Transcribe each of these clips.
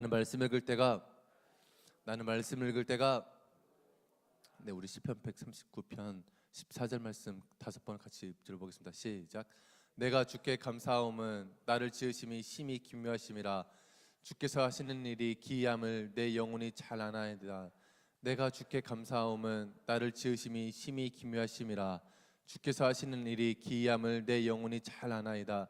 나는 말씀 읽을 때가 나는 말씀 읽을 때가 네, 우리 시편 139편 14절 말씀 5번 같이 들어보겠습니다. 시작. 내가 주께 감사함은 나를 지으심이 심히 기묘하심이라. 주께서 하시는 일이 기이함을 내 영혼이 잘 아나이다. 내가 주께 감사함은 나를 지으심이 심히 기묘하심이라. 주께서 하시는 일이 기이함을 내 영혼이 잘 아나이다.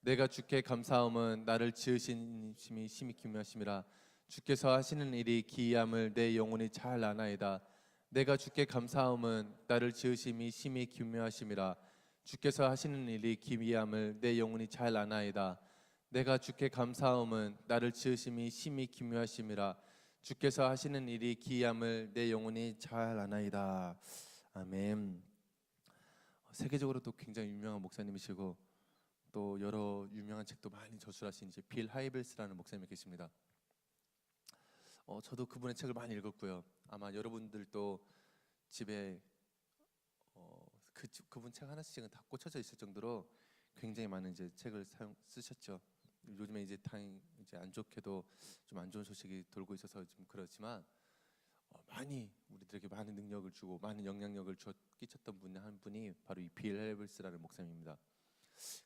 내가 주께 감사함은 나를 지으신 심이 심히 기묘하심이라. 주께서 하시는 일이 기이함을 내 영혼이 잘 아나이다. 내가 주께 감사함은 나를 지으심이 심히 기묘하심이라. 주께서 하시는 일이 기이함을 내 영혼이 잘 아나이다. 내가 주께 감사함은 나를 지으심이 심히 기묘하심이라. 주께서 하시는 일이 기이함을 내 영혼이 잘 아나이다. 아멘. 세계적으로도 굉장히 유명한 목사님이시고 또 여러 유명한 책도 많이 저술하신 이제 빌 하이벨스라는 목사님이 계십니다. 저도 그분의 책을 많이 읽었고요. 아마 여러분들도 집에 그분 책 하나씩은 다 꽂혀져 있을 정도로 굉장히 많은 이제 책을 쓰셨죠. 요즘에 이제 이제 안 좋게도 좀 안 좋은 소식이 돌고 있어서 좀 그렇지만 많이 우리들에게 많은 능력을 주고 많은 영향력을 끼쳤던 분 한 분이 바로 이 빌 하이벨스라는 목사님입니다.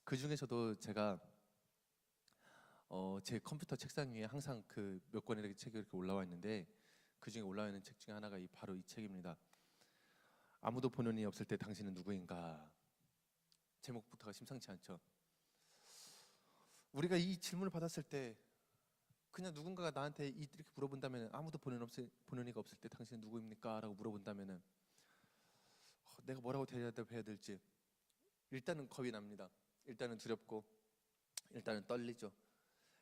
그 중에서도 제가 제 컴퓨터 책상 위에 항상 그 몇 권의 이렇게 책이 이렇게 올라와 있는데 그 중에 올라와 있는 책 중에 하나가 바로 이 책입니다. 아무도 보는 이 없을 때 당신은 누구인가. 제목부터가 심상치 않죠. 우리가 이 질문을 받았을 때 그냥 누군가가 나한테 이렇게 물어본다면 아무도 보는 이가 없을 때 당신은 누구입니까? 라고 물어본다면 내가 뭐라고 대답해야 될지 일단은 겁이 납니다. 일단은 두렵고 일단은 떨리죠.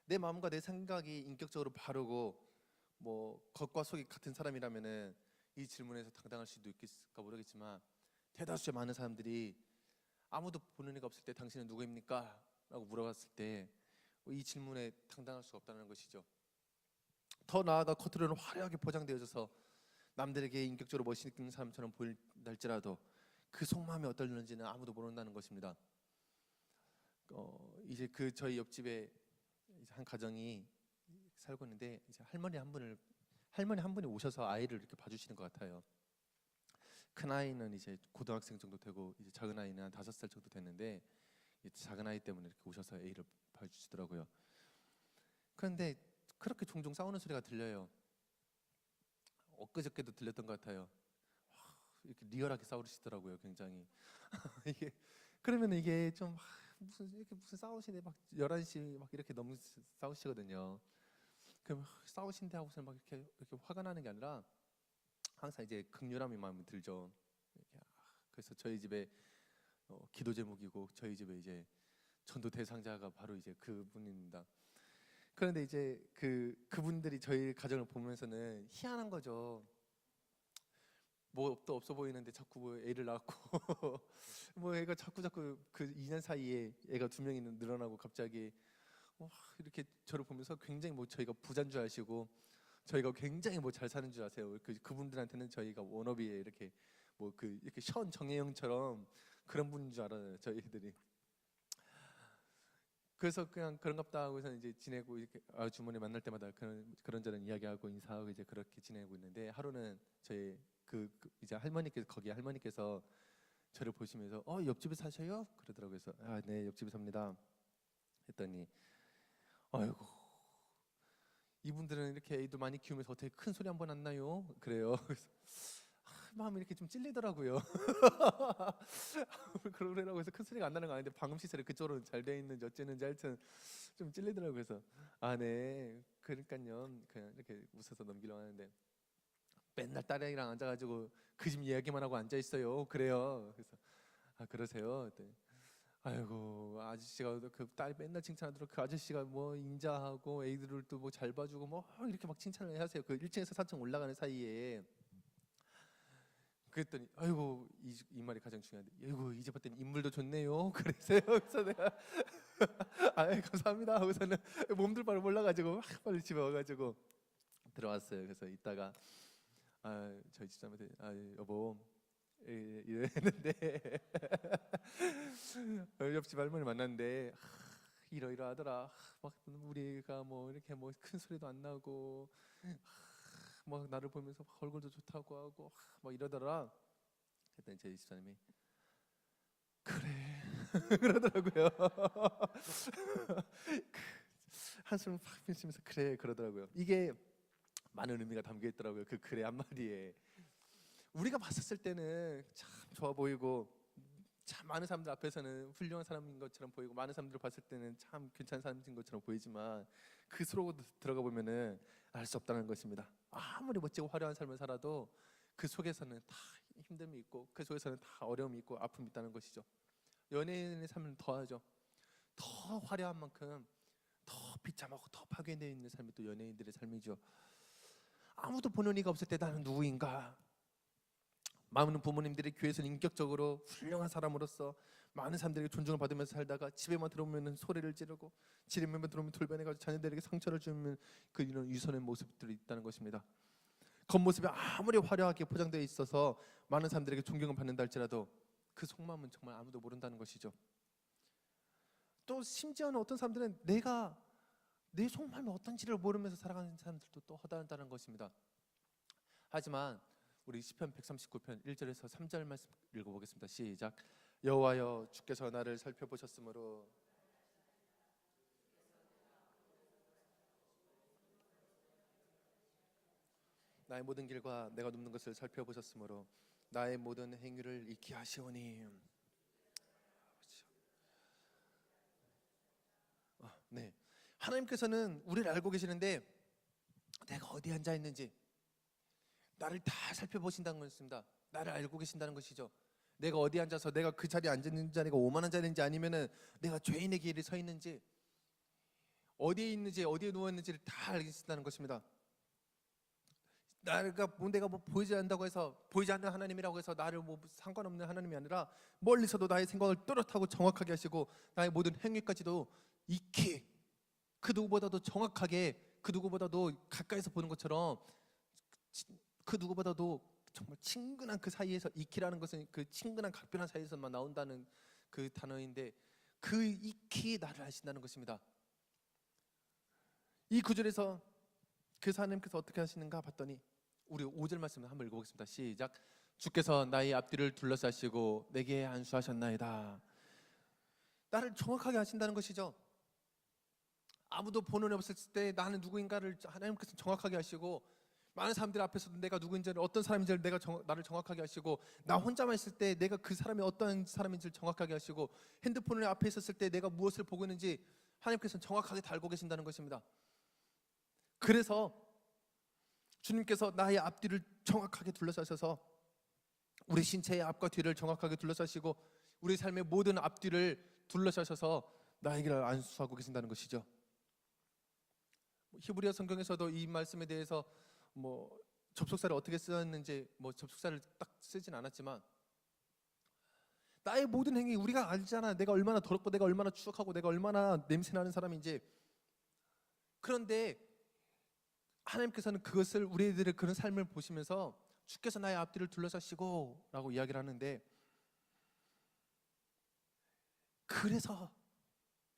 내 마음과 내 생각이 인격적으로 바르고 뭐 겉과 속이 같은 사람이라면은 이 질문에서 당당할 수도 있을까 모르겠지만 대다수의 많은 사람들이 아무도 보는 이가 없을 때 당신은 누구입니까? 라고 물어봤을 때 이 질문에 당당할 수가 없다는 것이죠. 더 나아가 겉으로는 화려하게 포장되어져서 남들에게 인격적으로 멋있는 사람처럼 보인다 할지라도 그 속마음이 어떨는지는 아무도 모른다는 것입니다. 이제 저희 옆집에 한 가정이 살고 있는데 이제 할머니 한 분이 오셔서 아이를 이렇게 봐주시는 것 같아요. 큰 아이는 이제 고등학생 정도 되고 이제 작은 아이는 한 5살 정도 됐는데 작은 아이 때문에 이렇게 오셔서 애를 봐주시더라고요. 그런데 그렇게 종종 싸우는 소리가 들려요. 엊그저께도 들렸던 것 같아요. 이렇게 리얼하게 싸우시더라고요, 굉장히. 이게 그러면 이게 좀 무슨 싸우시네 막 11시 막 이렇게 너무 싸우시거든요. 그럼 싸우신데 하고서는 막 이렇게 화가 나는 게 아니라 항상 이제 극렬함이 마음에 들죠. 그래서 저희 집에 기도 제목이고 저희 집에 이제 전도 대상자가 바로 이제 그분입니다. 그런데 이제 그분들이 저희 가정을 보면서는 희한한 거죠. 뭐 업도 없어 보이는데 자꾸 뭐 애를 낳고 뭐 애가 자꾸 그 2년 사이에 애가 2명이 늘어나고 갑자기 이렇게 저를 보면서 굉장히 뭐 저희가 부자인 줄 아시고 저희가 굉장히 뭐 잘 사는 줄 아세요. 그분들한테는 저희가 워너비에 이렇게 뭐 이렇게 션 정혜영처럼 그런 분인 줄 알아요, 저희들이. 그래서 그냥 그런갑다 하고서 이제 지내고 이렇게 주머니 만날 때마다 그런저런 이야기하고 인사하고 이제 그렇게 지내고 있는데 하루는 저희 이제 할머니께서 저를 보시면서 옆집에 사셔요? 그러더라고요. 그래서 네, 옆집에 삽니다. 했더니 아이고 이분들은 이렇게 애도 많이 키우면서 어떻게 큰 소리 한 번 안 나요? 그래요. 그래서 마음이 이렇게 좀 찔리더라고요. 그러라고 해서 큰 소리가 안 나는 거 아닌데 방음 시설이 그쪽으로 잘 돼 있는지 어쨌는지 하여튼 좀 찔리더라고요. 그래서 네, 그러니까요. 그냥 이렇게 웃어서 넘기려고 하는데 맨날 딸이랑 앉아가지고 그 집 이야기만 하고 앉아 있어요. 그래요. 그래서 그러세요. 네. 아이고 아저씨가 그 딸 맨날 칭찬하더라고. 그 아저씨가 뭐 인자하고 애들을 또 뭐 잘 봐주고 뭐 이렇게 막 칭찬을 하세요. 그 1층에서 4층 올라가는 사이에. 그랬더니 아이고 이 말이 가장 중요한데 아이고 이제 봤더니 인물도 좋네요. 그래서요. 그래서 내가 감사합니다 하고서는 몸둘 바를 몰라가지고 막 빨리 집에 와가지고 들어왔어요. 그래서 이따가 저희 집사람한테 여보 이랬는데 옆집 할머니 만났는데 이러이러하더라. 막 우리가 뭐 이렇게 뭐 큰 소리도 안 나고 막 나를 보면서 막 얼굴도 좋다고 하고 막 이러더라. 그때 제 집사님이 그래 그러더라고요. 한숨을 팍 쉬면서 그래 그러더라고요. 이게 많은 의미가 담겨 있더라고요. 그 그래 한마디에. 우리가 봤었을 때는 참 좋아 보이고 참 많은 사람들 앞에서는 훌륭한 사람인 것처럼 보이고 많은 사람들을 봤을 때는 참 괜찮은 사람인 것처럼 보이지만 그 속으로 들어가 보면은 알 수 없다는 것입니다. 아무리 멋지고 화려한 삶을 살아도 그 속에서는 다 힘듦이 있고 그 속에서는 다 어려움이 있고 아픔이 있다는 것이죠. 연예인의 삶은 더하죠. 더 화려한 만큼 더 비참하고 더 파괴되어 있는 삶이 또 연예인들의 삶이죠. 아무도 보는 이가 없을 때 나는 누구인가? 많은 부모님들이 교회에서 인격적으로 훌륭한 사람으로서 많은 사람들에게 존중을 받으면서 살다가 집에만 들어오면 소리를 지르고 집에만 들어오면 돌변해가지고 자녀들에게 상처를 주는 그 이런 유선의 모습들이 있다는 것입니다. 겉모습이 아무리 화려하게 포장되어 있어서 많은 사람들에게 존경을 받는다 할지라도 그 속마음은 정말 아무도 모른다는 것이죠. 또 심지어는 어떤 사람들은 내가 내 속마음이 어떤지를 모르면서 살아가는 사람들도 또 허다하다는 것입니다. 하지만 우리 시편 139편 1절에서 3절 말씀 읽어보겠습니다. 시작. 여호와여 주께서 나를 살펴보셨으므로 나의 모든 길과 내가 눕는 것을 살펴보셨으므로 나의 모든 행위를 익히 하시오니. 네, 하나님께서는 우리를 알고 계시는데 내가 어디 앉아 있는지 나를 다 살펴보신다는 것입니다. 나를 알고 계신다는 것이죠. 내가 어디 앉아서 내가 그 자리에 앉아 있는 자리가 오만한 자리인지 아니면은 내가 죄인의 길에 서 있는지 어디에 있는지 어디에 누워 있는지를 다 알고 계신다는 것입니다. 내가 뭐 보이지 않는다고 해서 보이지 않는 하나님이라고 해서 나를 뭐 상관없는 하나님이 아니라 멀리서도 나의 생각을 또렷하고 정확하게 하시고 나의 모든 행위까지도 익히 그 누구보다도 정확하게 그 누구보다도 가까이서 보는 것처럼 그 누구보다도 정말 친근한 그 사이에서 익히라는 것은 그 친근한 각별한 사이에서만 나온다는 그 단어인데 그 익히 나를 아신다는 것입니다. 이 구절에서 그 하나님께서 어떻게 하시는가 봤더니 우리 5절 말씀을 한번 읽어보겠습니다. 시작. 주께서 나의 앞뒤를 둘러싸시고 내게 안수하셨나이다. 나를 정확하게 아신다는 것이죠. 아무도 보는 애 없을 때 나는 누구인가를 하나님께서 정확하게 하시고 많은 사람들 앞에서도 내가 누구인지를 어떤 사람인지를 나를 정확하게 하시고 나 혼자만 있을 때 내가 그 사람이 어떤 사람인지를 정확하게 하시고 핸드폰을 앞에 있었을 때 내가 무엇을 보고 있는지 하나님께서는 정확하게 다 알고 계신다는 것입니다. 그래서 주님께서 나의 앞뒤를 정확하게 둘러싸셔서 우리 신체의 앞과 뒤를 정확하게 둘러싸시고 우리 삶의 모든 앞뒤를 둘러싸셔서 나에게를 안수하고 계신다는 것이죠. 히브리어 성경에서도 이 말씀에 대해서 뭐 접속사를 어떻게 쓰였는지 뭐 접속사를 딱 쓰진 않았지만 나의 모든 행위 우리가 알잖아. 내가 얼마나 더럽고 내가 얼마나 추악하고 내가 얼마나 냄새나는 사람인지. 그런데 하나님께서는 그것을 우리들의 그런 삶을 보시면서 주께서 나의 앞뒤를 둘러싸시고 라고 이야기를 하는데 그래서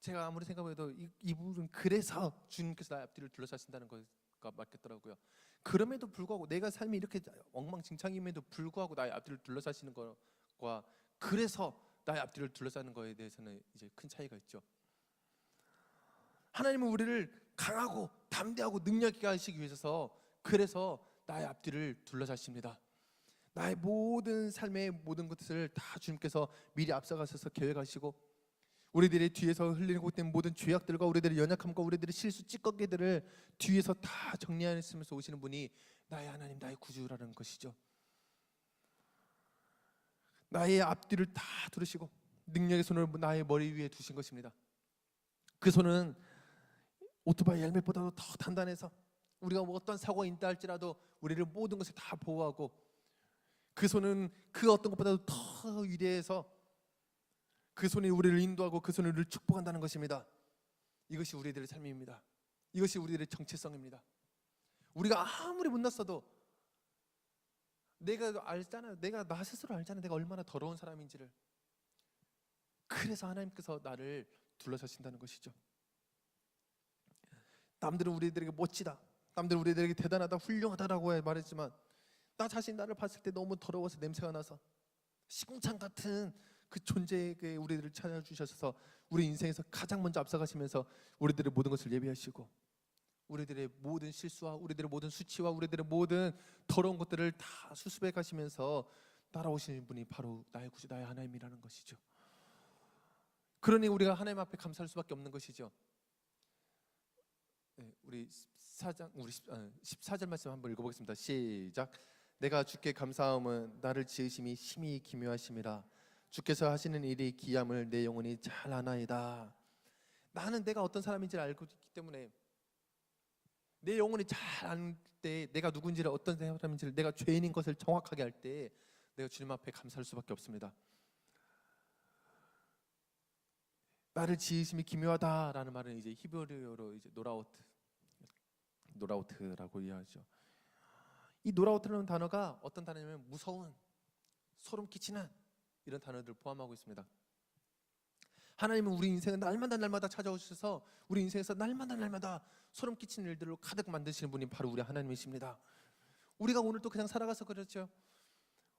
제가 아무리 생각해도 이 부분은 그래서 주님께서 나의 앞뒤를 둘러싸신다는 것과 맞겠더라고요. 그럼에도 불구하고 내가 삶이 이렇게 엉망진창임에도 불구하고 나의 앞뒤를 둘러싸시는 것과 그래서 나의 앞뒤를 둘러싸는 것에 대해서는 이제 큰 차이가 있죠. 하나님은 우리를 강하고 담대하고 능력 있게 하시기 위해서 그래서 나의 앞뒤를 둘러싸십니다. 나의 모든 삶의 모든 것을 다 주님께서 미리 앞서가셔서 계획하시고 우리들의 뒤에서 흘리고 있는 모든 죄악들과 우리들의 연약함과 우리들의 실수 찌꺼기들을 뒤에서 다 정리하시면서 오시는 분이 나의 하나님, 나의 구주라는 것이죠. 나의 앞뒤를 다 두르시고 능력의 손을 나의 머리 위에 두신 것입니다. 그 손은 오토바이 헬멧보다도 더 단단해서 우리가 뭐 어떤 사고가 있다 할지라도 우리를 모든 것을 다 보호하고 그 손은 그 어떤 것보다도 더 위대해서 그 손이 우리를 인도하고 그 손이 우리를 축복한다는 것입니다. 이것이 우리들의 삶입니다. 이것이 우리들의 정체성입니다. 우리가 아무리 못났어도 내가 알잖아요. 내가 나 스스로 알잖아요. 내가 얼마나 더러운 사람인지를. 그래서 하나님께서 나를 둘러싸신다는 것이죠. 남들은 우리들에게 멋지다, 남들은 우리들에게 대단하다, 훌륭하다라고 말했지만 나 자신 나를 봤을 때 너무 더러워서 냄새가 나서 시궁창 같은 그 존재에게 우리들을 찾아주셔서 우리 인생에서 가장 먼저 앞서가시면서 우리들의 모든 것을 예비하시고 우리들의 모든 실수와 우리들의 모든 수치와 우리들의 모든 더러운 것들을 다 수습해 가시면서 따라오시는 분이 바로 나의 구주, 나의 하나님이라는 것이죠. 그러니 우리가 하나님 앞에 감사할 수밖에 없는 것이죠. 네, 우리 14절 말씀 한번 읽어보겠습니다. 시작. 내가 주께 감사함은 나를 지으심이 심히 기묘하심이라. 주께서 하시는 일이 기함을 내 영혼이 잘 아나이다. 나는 내가 어떤 사람인지를 알고 있기 때문에 내 영혼이 잘 알 때 내가 누군지를 어떤 사람인지를 내가 죄인인 것을 정확하게 알 때 내가 주님 앞에 감사할 수밖에 없습니다. 나를 지으심이 기묘하다라는 말은 이제 히브리어로 이제 노라우트라고 이해하죠. 이 노라우트라는 단어가 어떤 단어냐면 무서운, 소름 끼치는 이런 단어들을 포함하고 있습니다. 하나님은 우리 인생을 날마다 찾아오셔서 우리 인생에서 날마다 소름 끼치는 일들로 가득 만드시는 분이 바로 우리 하나님이십니다. 우리가 오늘도 그냥 살아가서 그렇죠.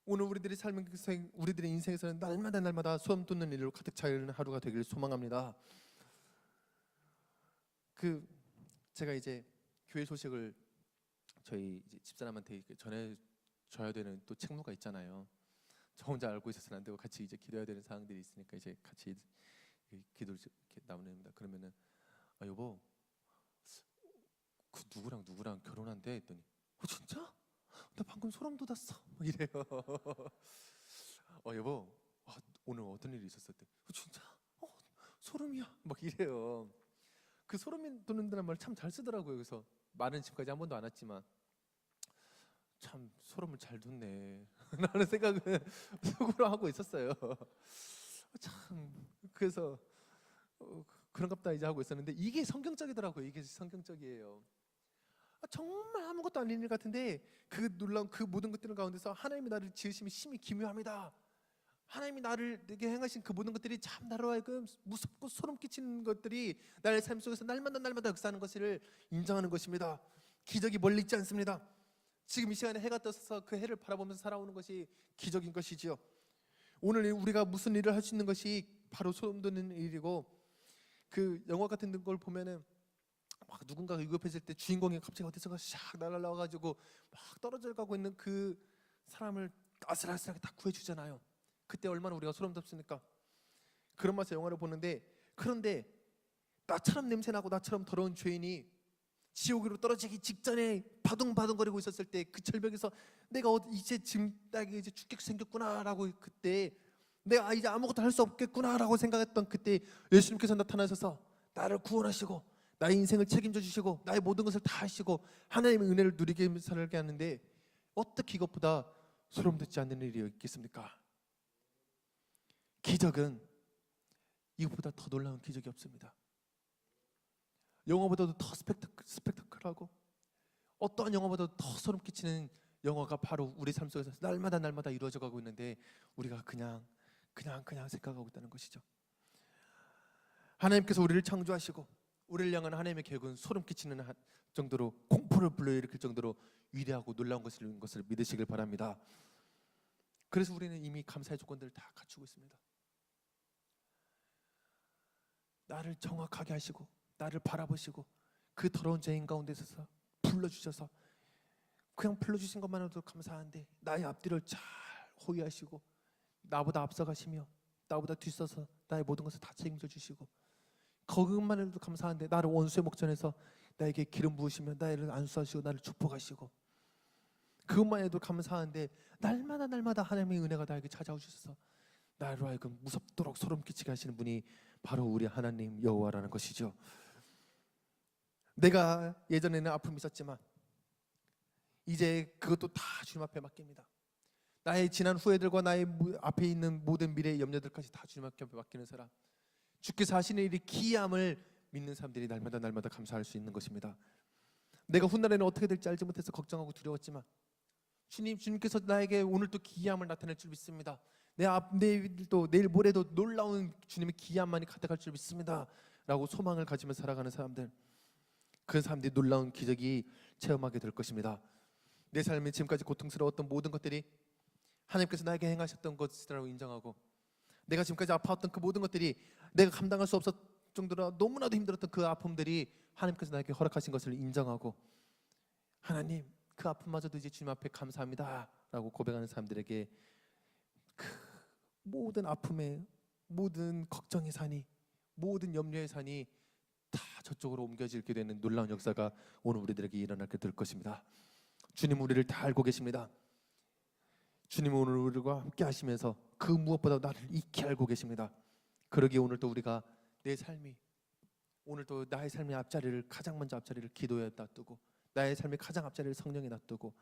오늘 우리들의 삶에서 우리들의 인생에서는 날마다 소름 돋는 일로 가득 차는 하루가 되길 소망합니다. 제가 이제 교회 소식을 저희 이제 집사람한테 전해줘야 되는 또 책무가 있잖아요. 저 혼자 알고 있어서는 안 되고 같이 이제 기도해야 되는 사항들이 있으니까 이제 같이 기도를 이렇게 나눕니다. 그러면은 여보, 그 누구랑 결혼한대 했더니 진짜? 나 방금 소름 돋았어. 이래요. 여보, 오늘 어떤 일이 있었을 때 진짜? 소름이야. 막 이래요. 그 소름이 돋는다는 말 참 잘 쓰더라고요. 그래서 말은 지금까지 한 번도 안 했지만 참 소름을 잘 돋네 라는 생각을 속으로 하고 있었어요. 참 그래서 그런갑다 이제 하고 있었는데 이게 성경적이더라고요. 이게 성경적이에요. 정말 아무것도 아닌 일 같은데 그 놀라운 그 모든 것들 가운데서 하나님이 나를 지으심이 심히 기묘합니다. 하나님이 내게 행하신 그 모든 것들이 참 나로 하여금 무섭고 소름 끼치는 것들이 나의 삶 속에서 날마다 역사하는 것을 인정하는 것입니다. 기적이 멀리 있지 않습니다. 지금 이 시간에 해가 떠서 그 해를 바라보면서 살아오는 것이 기적인 것이지요. 오늘 우리가 무슨 일을 할 수 있는 것이 바로 소름 돋는 일이고, 그 영화 같은 걸 보면은 막 누군가가 위급해질 때 주인공이 갑자기 어디선가 샥 날아와가지고 막 떨어져 가고 있는 그 사람을 아슬아슬하게 다 구해주잖아요. 그때 얼마나 우리가 소름 돋습니까? 그런 맛에 영화를 보는데, 그런데 나처럼 냄새나고 나처럼 더러운 죄인이 지옥으로 떨어지기 직전에 바둥바둥거리고 있었을 때 그 절벽에서 내가 이제 지금 나에게 이제 죽게 생겼구나라고, 그때 내가 이제 아무것도 할 수 없겠구나라고 생각했던 그때 예수님께서 나타나셔서 나를 구원하시고 나의 인생을 책임져 주시고 나의 모든 것을 다 하시고 하나님의 은혜를 누리게 살게 하는데, 어떻게 이것보다 소름 돋지 않는 일이 있겠습니까? 기적은 이것보다 더 놀라운 기적이 없습니다. 영화보다도 더 스펙타클하고 어떠한 영화보다도 더 소름 끼치는 영화가 바로 우리 삶 속에서 날마다 이루어져 가고 있는데 우리가 그냥 생각하고 있다는 것이죠. 하나님께서 우리를 창조하시고 우리를 향한 하나님의 계획은 소름 끼치는 정도로, 공포를 불러일으킬 정도로 위대하고 놀라운 것을 믿으시길 바랍니다. 그래서 우리는 이미 감사의 조건들을 다 갖추고 있습니다. 나를 정확하게 하시고 나를 바라보시고 그 더러운 죄인 가운데 있어서 불러주셔서 그냥 불러주신 것만으로도 감사한데 나의 앞뒤를 잘 호위하시고 나보다 앞서가시며 나보다 뒤서서 나의 모든 것을 다 책임져 주시고, 그것만으로도 감사한데 나를 원수의 목전에서 나에게 기름 부으시며 나를 안수하시고 나를 축복하시고, 그것만 해도 감사한데 날마다 하나님의 은혜가 나에게 찾아오셔서 나로 하여금 무섭도록 소름 끼치게 하시는 분이 바로 우리 하나님 여호와라는 것이죠. 내가 예전에는 아픔이 있었지만 이제 그것도 다 주님 앞에 맡깁니다. 나의 지난 후회들과 나의 앞에 있는 모든 미래의 염려들까지 다 주님 앞에 맡기는 사람, 주께서 하시는 일이 기이함을 믿는 사람들이 날마다 감사할 수 있는 것입니다. 내가 훗날에는 어떻게 될지 알지 못해서 걱정하고 두려웠지만 주님께서 나에게 오늘 또 기이함을 나타낼 줄 믿습니다. 내일도 내일 모레도 놀라운 주님의 기한만이 가득할 줄 믿습니다라고 소망을 가지며 살아가는 사람들, 그 사람들이 놀라운 기적이 체험하게 될 것입니다. 내 삶이 지금까지 고통스러웠던 모든 것들이 하나님께서 나에게 행하셨던 것이라고 인정하고, 내가 지금까지 아파왔던 그 모든 것들이 내가 감당할 수 없었을 정도로 너무나도 힘들었던 그 아픔들이 하나님께서 나에게 허락하신 것을 인정하고, 하나님 그 아픔마저도 이제 주님 앞에 감사합니다 라고 고백하는 사람들에게 그 모든 아픔의, 모든 걱정의 산이, 모든 염려의 산이 다 저쪽으로 옮겨지게 되는 놀라운 역사가 오늘 우리들에게 일어나게 될 것입니다. 주님 우리를 다 알고 계십니다. 주님 오늘 우리와 함께 하시면서 그 무엇보다 나를 익히 알고 계십니다. 그러기에 오늘도 우리가 내 삶이, 오늘도 나의 삶의 앞자리를, 가장 먼저 앞자리를 기도에 놔두고, 나의 삶의 가장 앞자리를 성령에 놔두고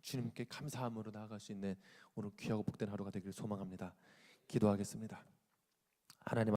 주님께 감사함으로 나아갈 수 있는 오늘 귀하고 복된 하루가 되기를 소망합니다. 기도하겠습니다. 하나님